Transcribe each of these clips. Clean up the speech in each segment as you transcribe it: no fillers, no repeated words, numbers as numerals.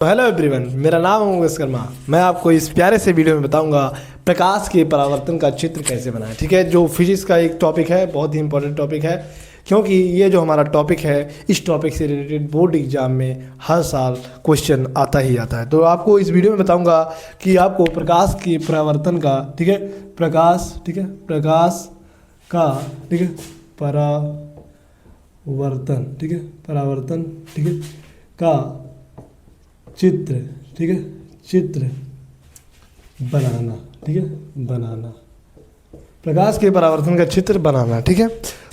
तो hello everyone, मेरा नाम है मुकेश शर्मा। मैं आपको इस प्यारे से वीडियो में बताऊंगा प्रकाश के परावर्तन का चित्र कैसे बनाएं। ठीक है, जो फिजिक्स का एक टॉपिक है, बहुत ही इंपॉर्टेंट टॉपिक है, क्योंकि ये जो हमारा टॉपिक है, इस टॉपिक से रिलेटेड बोर्ड एग्जाम में हर साल क्वेश्चन आता ही आता है। तो आपको इस वीडियो में बताऊँगा कि आपको प्रकाश के परावर्तन का, ठीक है, प्रकाश का, ठीक है, परावर्तन, ठीक है, परावर्तन, ठीक है, का चित्र, ठीक है, चित्र बनाना, ठीक है, बनाना, प्रकाश के परावर्तन का चित्र बनाना। ठीक है,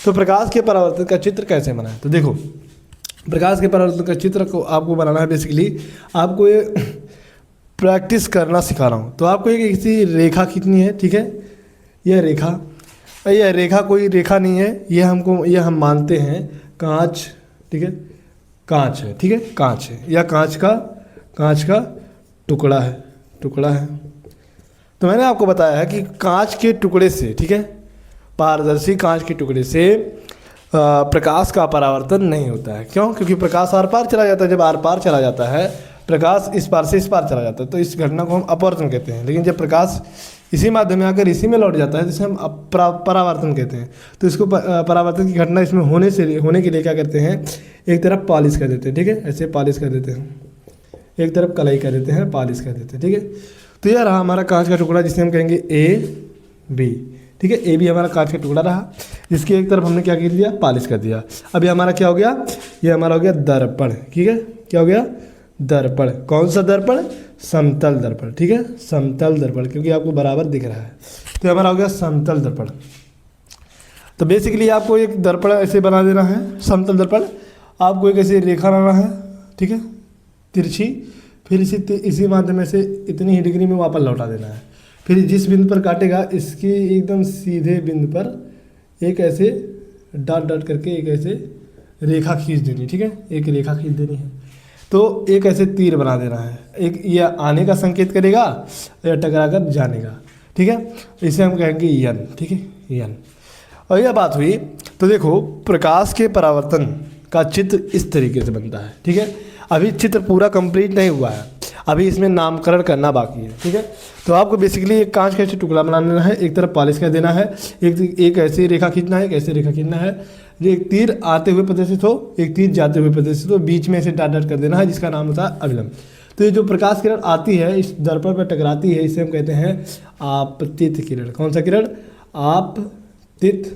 तो प्रकाश के परावर्तन का चित्र कैसे बनाएं? तो देखो, प्रकाश के परावर्तन का चित्र को आपको बनाना है। बेसिकली आपको ये प्रैक्टिस करना सिखा रहा हूँ। तो आपको एक ऐसी रेखा खींचनी है, ठीक है, यह रेखा कोई रेखा नहीं है, ये हम मानते हैं कांच, ठीक है, कांच है, ठीक है, कांच है, या कांच का टुकड़ा है। तो मैंने आपको बताया है कि कांच के टुकड़े से, ठीक है, पारदर्शी कांच के टुकड़े से प्रकाश का परावर्तन नहीं होता है। क्यों? क्योंकि प्रकाश आर पार चला जाता है। जब आर पार चला जाता है, प्रकाश इस पार से इस पार चला जाता है, तो इस घटना को हम अपवर्तन कहते हैं। लेकिन जब प्रकाश इसी माध्यम में आकर इसी में लौट जाता है, जिसे हम परावर्तन कहते हैं। तो इसको परावर्तन की घटना इसमें होने के लिए क्या करते हैं, एक तरफ पॉलिश कर देते हैं, ठीक है, ऐसे पॉलिश कर देते हैं, एक तरफ कलाई कर देते हैं, पॉलिश कर देते हैं, ठीक है। तो यह रहा हमारा कांच का टुकड़ा, जिसे हम कहेंगे ए बी, ठीक है, ए बी हमारा कांच का टुकड़ा रहा, जिसकी एक तरफ हमने क्या कर दिया, पॉलिश कर दिया। अभी हमारा क्या हो गया, ये हमारा हो गया दर्पण, ठीक है, क्या हो गया, दर्पण। कौन सा दर्पण? समतल दर्पण, ठीक है, समतल दर्पण, क्योंकि आपको बराबर दिख रहा है। तो हमारा हो गया समतल दर्पण। तो बेसिकली आपको एक दर्पण ऐसे बना देना है, समतल दर्पण। आपको एक ऐसी रेखा बनाना है, ठीक है, तिरछी, फिर इसी माध्यम से इतनी ही डिग्री में वापस लौटा देना है। फिर जिस बिंदु पर काटेगा, इसकी एकदम सीधे बिंदु पर एक ऐसे डॉट करके एक ऐसे रेखा खींच देनी, ठीक है, एक रेखा खींच देनी है। तो एक ऐसे तीर बना देना है, एक ये आने का संकेत करेगा या टकरा कर जाने का, ठीक है, इसे हम कहेंगे यन, ठीक है, यन। और यह बात हुई। तो देखो, प्रकाश के परावर्तन का चित्र इस तरीके से बनता है, ठीक है। अभी चित्र पूरा कंप्लीट नहीं हुआ है, अभी इसमें नामकरण करना बाकी है, ठीक है। तो आपको बेसिकली एक कांच का ऐसे टुकड़ा बना लेना है, एक तरफ पॉलिश कर देना है, एक ऐसी रेखा खींचना है, एक ऐसे रेखा खींचना है, जो एक तीर आते हुए प्रदर्शित हो, एक तीर जाते हुए प्रदर्शित हो, बीच में ऐसे डॉट कर देना है, जिसका नाम होता है अभिलंब। तो ये जो प्रकाश किरण आती है, इस दर्पण पर टकराती है, इसे हम कहते हैं आपतित किरण। कौन सा किरण? आपतित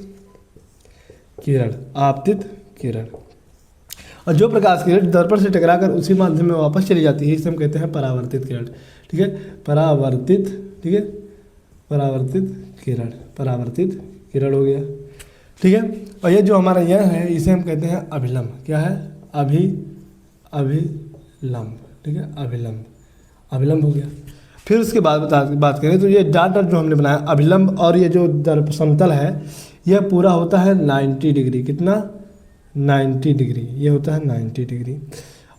किरण। और जो प्रकाश किरण दर्पण से टकराकर उसी माध्यम में वापस चली जाती है, इसे हम कहते हैं परावर्तित किरण, ठीक है, परावर्तित, ठीक है, परावर्तित किरण हो गया, ठीक है। और ये जो हमारा यह है, इसे हम कहते हैं अभिलंब। क्या है? अभिलंब, ठीक है, अभिलंब हो गया। फिर उसके बाद बात करें तो ये डॉट जो हमने बनाया अभिलंब, और ये जो दर्पण समतल है, यह पूरा होता है 90 डिग्री। कितना? 90 डिग्री। ये होता है 90 डिग्री,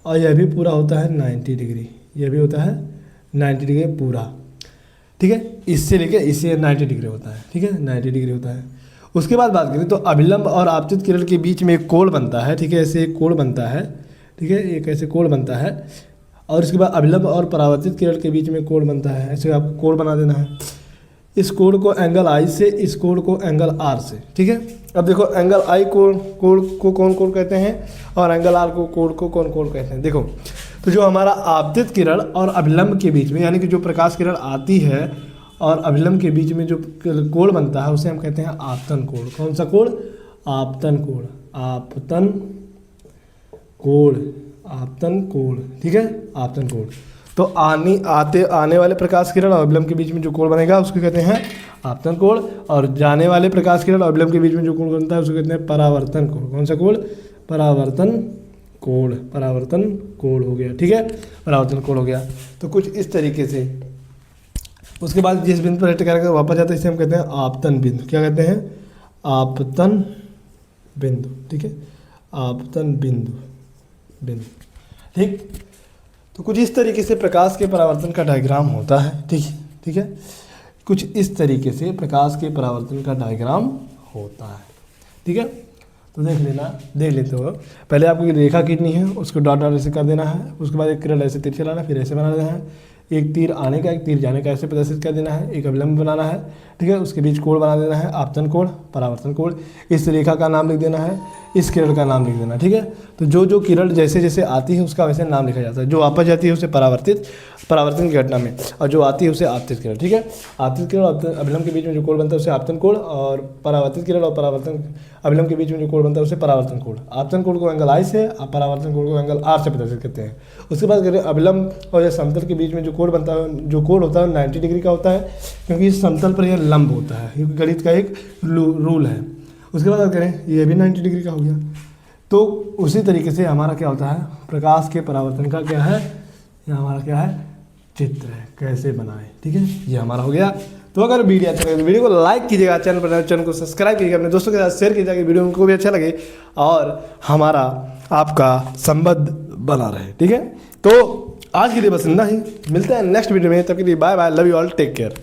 और यह भी पूरा होता है 90 डिग्री, यह भी होता है 90 डिग्री पूरा, ठीक है। इससे लेके इससे 90 डिग्री होता है, ठीक है, 90 डिग्री होता है। उसके बाद बात करें तो अभिलंब और आपतित किरण के बीच में एक कोण बनता है, ठीक है, ऐसे एक कोण बनता है, ठीक है, एक ऐसे कोण बनता है। और इसके बाद अभिलंब और परावर्तित किरण के बीच में कोण बनता है, ऐसे आपको कोण बना देना है। इस कोण को एंगल आई से, इस कोण को एंगल आर से, ठीक है। अब देखो, एंगल आई कोण को कौन कोण कहते हैं, और एंगल आर को कोण को कौन कोण कहते हैं। देखो, तो जो हमारा आपतित किरण और अभिलंब के बीच में, यानी कि जो प्रकाश किरण आती है और अभिलंब के बीच में जो कोण बनता है, उसे हम कहते हैं आपतन कोण। कौन सा कोण? आपतन कोण, ठीक है, आपतन कोण। तो आने वाले प्रकाश किरण और अभिलंब के बीच में जो कोण बनेगा, उसको कहते हैं आपतन कोण, और जाने वाले प्रकाश किरण और अभिलंब के बीच में जो कोण बनता है, उसको कहते हैं परावर्तन कोण। कौन सा कोण? परावर्तन कोण हो गया, ठीक है, परावर्तन कोण हो गया। तो कुछ इस तरीके से। उसके बाद जिस बिंदु पर टकरा कर वापस जाता है, इसे हम कहते हैं आपतन बिंदु। क्या कहते हैं? आपतन बिंदु, ठीक है, आपतन बिंदु, ठीक। तो कुछ इस तरीके से प्रकाश के परावर्तन का डायग्राम होता है, ठीक है, कुछ इस तरीके से प्रकाश के परावर्तन का डायग्राम होता है, ठीक है। तो देख लेते हो। पहले आपको ये रेखा खींचनी है, उसको डॉट डॉट ऐसे कर देना है, उसके बाद एक किरण ऐसे तीर चलाना, फिर ऐसे बना देना है, एक तीर आने का एक तीर जाने का ऐसे प्रदर्शित कर देना है, एक अभिलंब बनाना है, ठीक है। उसके बीच कोण बना देना है, आपतन कोण, परावर्तन कोण। इस रेखा का नाम लिख देना है, इस किरण का नाम लिख देना, ठीक है। तो जो किरण जैसे जैसे आती है उसका वैसे नाम लिखा जाता है। जो वापस जाती है उसे परावर्तन की घटना में, और जो आती है उसे आपतित किरण, ठीक है। आपतित किरण और अभिलंब के बीच में जो कोण बनता है उसे आपतन कोण, और परावर्तित किरण और परावर्तन अभिलंब के बीच में जो कोण बनता है उसे परावर्तन कोण। आपतन कोण को एंगल आई से, परावर्तन कोण को एंगल आर से प्रदर्शित करते हैं। उसके बाद करें अभिलंब और समतल के बीच में जो कोण बनता है, जो कोण होता है 90 डिग्री का होता है, क्योंकि इस समतल पर यह लंब होता है, क्योंकि गणित का एक रूल है। उसके बाद करें ये भी 90 डिग्री का हो गया। तो उसी तरीके से हमारा क्या होता है, प्रकाश के परावर्तन का क्या है, ये हमारा क्या है, चित्र है, कैसे बनाएं, ठीक है। ये हमारा हो गया। तो अगर वीडियो अच्छा लगे तो वीडियो को लाइक कीजिएगा, चैनल को सब्सक्राइब कीजिएगा, अपने दोस्तों के साथ शेयर कीजिएगा कि वीडियो उनको भी अच्छा लगे और हमारा आपका संबंध बना रहे, ठीक है। तो आज के लिए बस इतना ही, मिलते हैं नेक्स्ट वीडियो में, तब के लिए bye bye, love you all, take care.